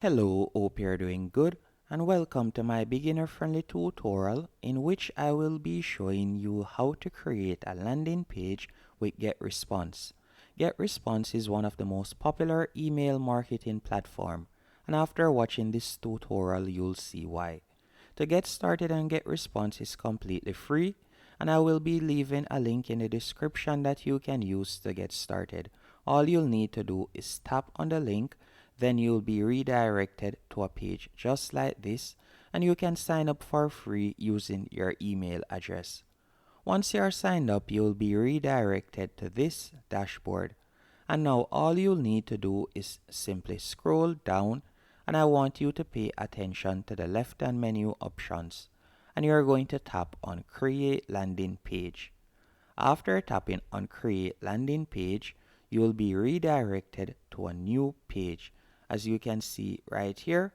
Hello, hope you're doing good and welcome to my beginner friendly tutorial in which I will be showing you how to create a landing page with Getresponse. Getresponse is one of the most popular email marketing platform, and after watching this tutorial you'll see why. To get started on Getresponse is completely free, and I will be leaving a link in the description that you can use to get started. All you'll need to do is tap on the link, then you'll be redirected to a page just like this, and you can sign up for free using your email address. Once you are signed up, you'll be redirected to this dashboard. And now all you'll need to do is simply scroll down, and I want you to pay attention to the left hand menu options, and you're going to tap on Create Landing Page. After tapping on Create Landing Page, you'll be redirected to a new page, as you can see right here.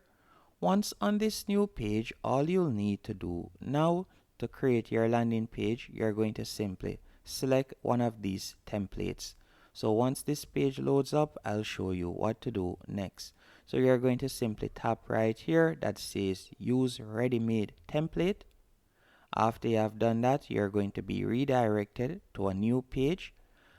Once on this new page, all you'll need to do now to create your landing page, you're going to simply select one of these templates. So once this page loads up, I'll show you what to do next. So you're going to simply tap right here that says use ready-made template. After you have done that, you're going to be redirected to a new page,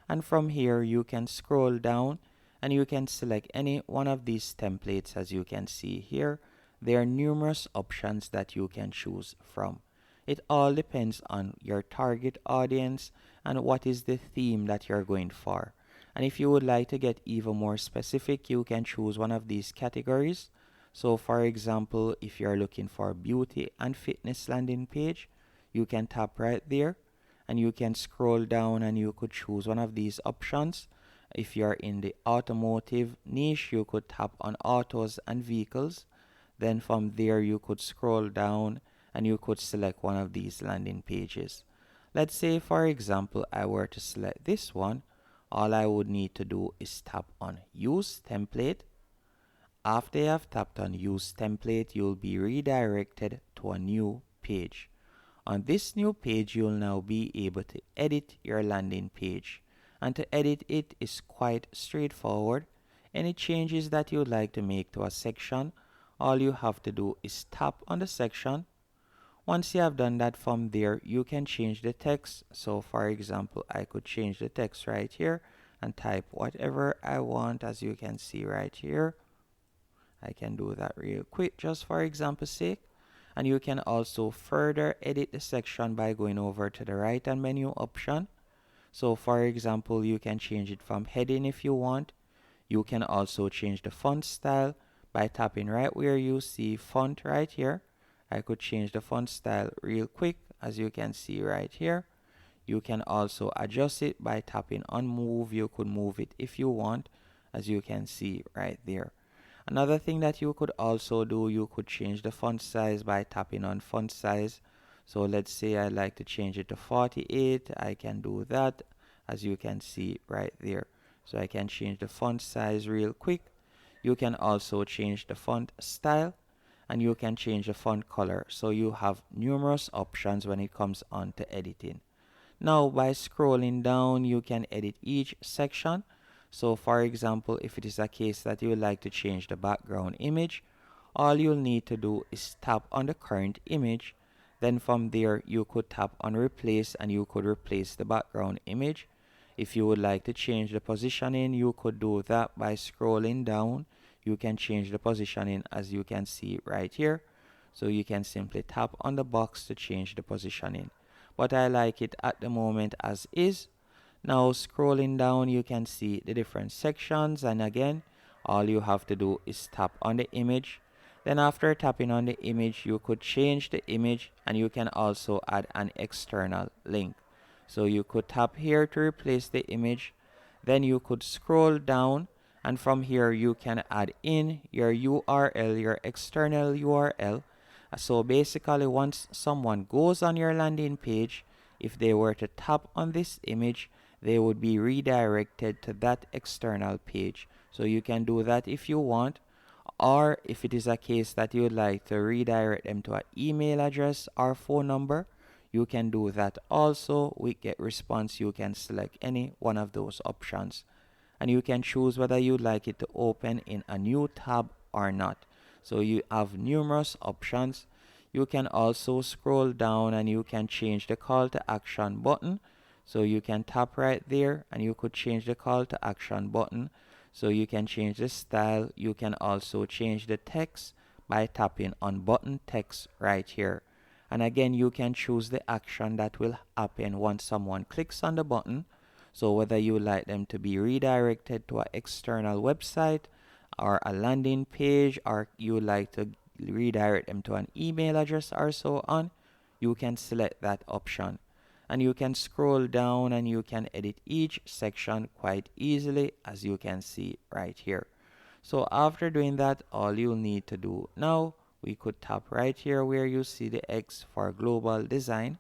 and from here you can scroll down and you can select any one of these templates. As you can see here, there are numerous options that you can choose from. It all depends on your target audience and what is the theme that you're going for. And if you would like to get even more specific, you can choose one of these categories. So for example, if you're looking for beauty and fitness landing page, you can tap right there and you can scroll down and you could choose one of these options. If you're in the automotive niche, you could tap on autos and vehicles. Then from there you could scroll down and you could select one of these landing pages. Let's say for example I were to select this one. All I would need to do is tap on Use Template. After you have tapped on Use Template, you'll be redirected to a new page. On this new page, you'll now be able to edit your landing page. And to edit it is quite straightforward. Any changes that you'd like to make to a section, all you have to do is tap on the section. Once you have done that, from there you can change the text. So for example, I could change the text right here and type whatever I want. As you can see right here, I can do that real quick just for example's sake. And you can also further edit the section by going over to the right hand menu option. So for example, you can change it from heading if you want. You can also change the font style by tapping right where you see font right here. I could change the font style real quick, as you can see right here. You can also adjust it by tapping on move. You could move it if you want, as you can see right there. Another thing that you could also do, you could change the font size by tapping on font size. So let's say I like to change it to 48. I can do that, as you can see right there. So I can change the font size real quick. You can also change the font style, and you can change the font color. So you have numerous options when it comes on to editing. Now by scrolling down, you can edit each section. So for example, if it is a case that you would like to change the background image, all you'll need to do is tap on the current image. Then from there you could tap on replace and you could replace the background image. If you would like to change the positioning, you could do that by scrolling down. You can change the positioning, as you can see right here. So you can simply tap on the box to change the positioning, but I like it at the moment as is. Now scrolling down, you can see the different sections, and again all you have to do is tap on the image. Then after tapping on the image, you could change the image, and you can also add an external link. So you could tap here to replace the image. Then you could scroll down, and from here you can add in your URL, your external URL. So basically, once someone goes on your landing page, if they were to tap on this image, they would be redirected to that external page. So you can do that if you want, or if it is a case that you would like to redirect them to an email address or phone number, you can do that also. With Getresponse, you can select any one of those options, and you can choose whether you'd like it to open in a new tab or not. So you have numerous options. You can also scroll down and you can change the call to action button. So you can tap right there and you could change the call to action button. So you can change the style. You can also change the text by tapping on button text right here. And again, you can choose the action that will happen once someone clicks on the button. So whether you like them to be redirected to an external website or a landing page, or you like to redirect them to an email address or so on, you can select that option. And you can scroll down and you can edit each section quite easily, as you can see right here. So after doing that, all you'll need to do now, we could tap right here where you see the X for global design,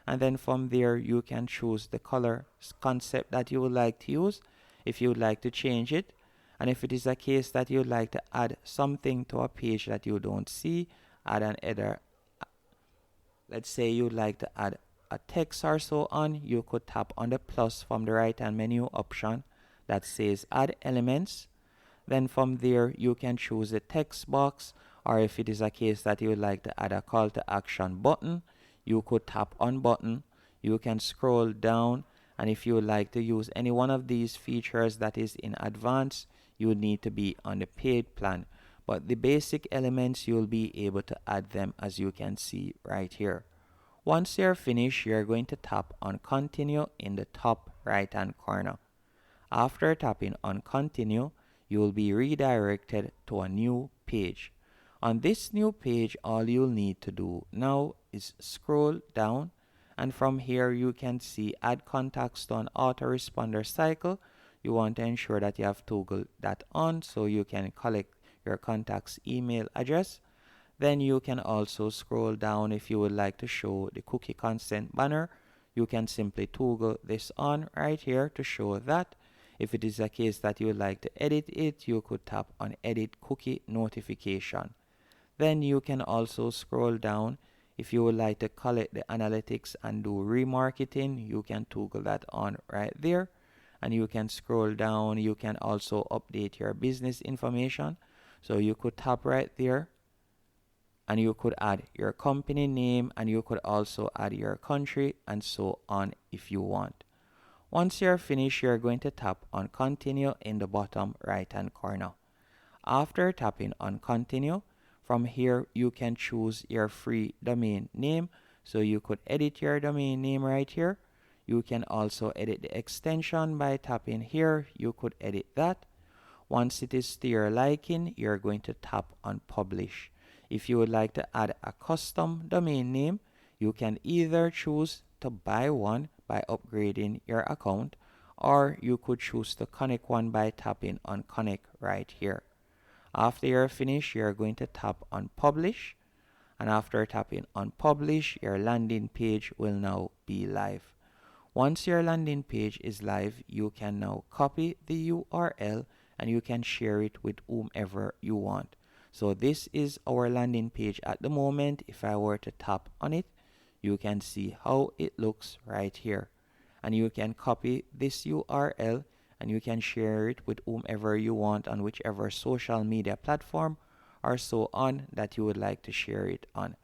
and then from there you can choose the color concept that you would like to use, if you would like to change it. And if it is a case that you'd like to add something to a page that you don't see, add an header. Let's say you'd like to add a text or so on, you could tap on the plus from the right hand menu option that says add elements. Then from there you can choose the text box, or if it is a case that you would like to add a call to action button, you could tap on button. You can scroll down, and if you would like to use any one of these features that is in advance, you would need to be on the paid plan. But the basic elements, you'll be able to add them, as you can see right here. Once you're finished, you're going to tap on continue in the top right hand corner. After tapping on continue, you will be redirected to a new page. On this new page, all you'll need to do now is scroll down, and from here you can see add contacts to an autoresponder cycle. You want to ensure that you have toggled that on so you can collect your contact's email address. Then you can also scroll down if you would like to show the cookie consent banner. You can simply toggle this on right here to show that. If it is a case that you would like to edit it, you could tap on edit cookie notification. Then you can also scroll down. If you would like to collect the analytics and do remarketing, you can toggle that on right there. And you can scroll down. You can also update your business information. So you could tap right there and you could add your company name, and you could also add your country and so on if you want. Once you're finished, you're going to tap on continue in the bottom right hand corner. After tapping on continue, from here you can choose your free domain name. So you could edit your domain name right here. You can also edit the extension by tapping here. You could edit that. Once it is to your liking, you're going to tap on publish. If you would like to add a custom domain name, you can either choose to buy one by upgrading your account, or you could choose to connect one by tapping on connect right here. After you're finished, you're going to tap on publish, and after tapping on publish, your landing page will now be live. Once your landing page is live, you can now copy the URL and you can share it with whomever you want. So this is our landing page at the moment. If I were to tap on it, you can see how it looks right here. And you can copy this URL and you can share it with whomever you want on whichever social media platform or so on that you would like to share it on.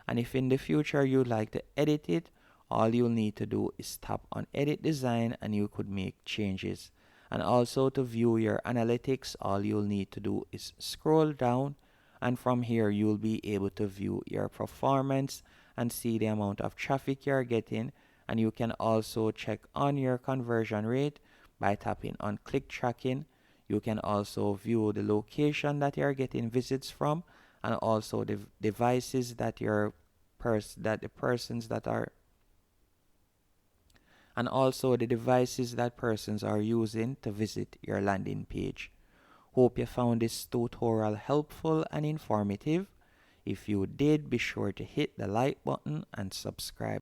And if in the future you'd like to edit it, all you'll need to do is tap on edit design and you could make changes. And also to view your analytics, all you'll need to do is scroll down, and from here you'll be able to view your performance and see the amount of traffic you're getting. And you can also check on your conversion rate by tapping on click tracking. You can also view the location that you're getting visits from, and also the devices that persons are using to visit your landing page. Hope you found this tutorial helpful and informative. If you did, be sure to hit the like button and subscribe.